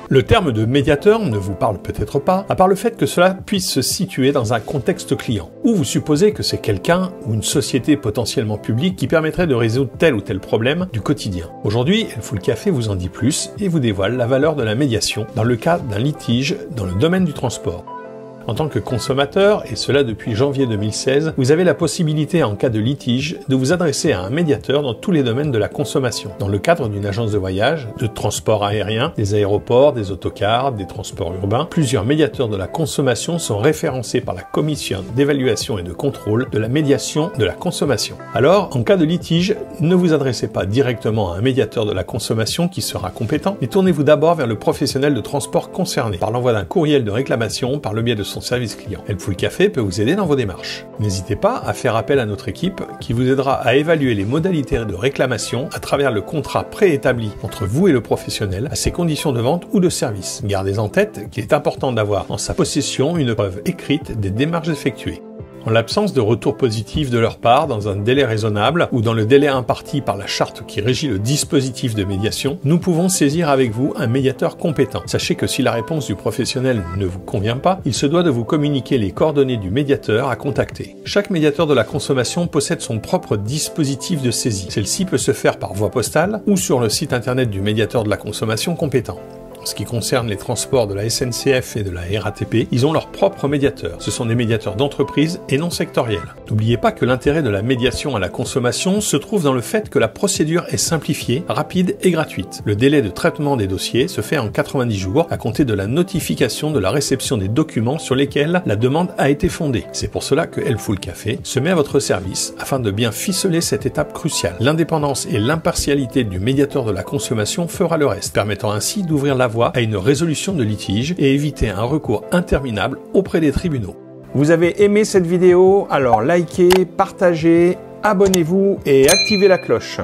Le terme de médiateur ne vous parle peut-être pas, à part le fait que cela puisse se situer dans un contexte client, où vous supposez que c'est quelqu'un ou une société potentiellement publique qui permettrait de résoudre tel ou tel problème du quotidien. Aujourd'hui, El Fool Café vous en dit plus et vous dévoile la valeur de la médiation dans le cadre d'un litige dans le domaine du transport. En tant que consommateur, et cela depuis janvier 2016, vous avez la possibilité en cas de litige de vous adresser à un médiateur dans tous les domaines de la consommation. Dans le cadre d'une agence de voyage, de transport aérien, des aéroports, des autocars, des transports urbains, plusieurs médiateurs de la consommation sont référencés par la Commission d'évaluation et de contrôle de la médiation de la consommation. Alors, en cas de litige, ne vous adressez pas directement à un médiateur de la consommation qui sera compétent, mais tournez-vous d'abord vers le professionnel de transport concerné par l'envoi d'un courriel de réclamation par le biais de son service client. El Fool Café peut vous aider dans vos démarches. N'hésitez pas à faire appel à notre équipe qui vous aidera à évaluer les modalités de réclamation à travers le contrat préétabli entre vous et le professionnel à ses conditions de vente ou de service. Gardez en tête qu'il est important d'avoir en sa possession une preuve écrite des démarches effectuées. En l'absence de retour positif de leur part dans un délai raisonnable ou dans le délai imparti par la charte qui régit le dispositif de médiation, nous pouvons saisir avec vous un médiateur compétent. Sachez que si la réponse du professionnel ne vous convient pas, il se doit de vous communiquer les coordonnées du médiateur à contacter. Chaque médiateur de la consommation possède son propre dispositif de saisie. Celle-ci peut se faire par voie postale ou sur le site internet du médiateur de la consommation compétent. En ce qui concerne les transports de la SNCF et de la RATP, ils ont leur propre médiateur. Ce sont des médiateurs d'entreprise et non sectoriels. N'oubliez pas que l'intérêt de la médiation à la consommation se trouve dans le fait que la procédure est simplifiée, rapide et gratuite. Le délai de traitement des dossiers se fait en 90 jours à compter de la notification de la réception des documents sur lesquels la demande a été fondée. C'est pour cela que El Fool Café se met à votre service afin de bien ficeler cette étape cruciale. L'indépendance et l'impartialité du médiateur de la consommation fera le reste, permettant ainsi d'ouvrir la voie à une résolution de litige et éviter un recours interminable auprès des tribunaux. Vous avez aimé cette vidéo? Alors likez, partagez, abonnez-vous et activez la cloche.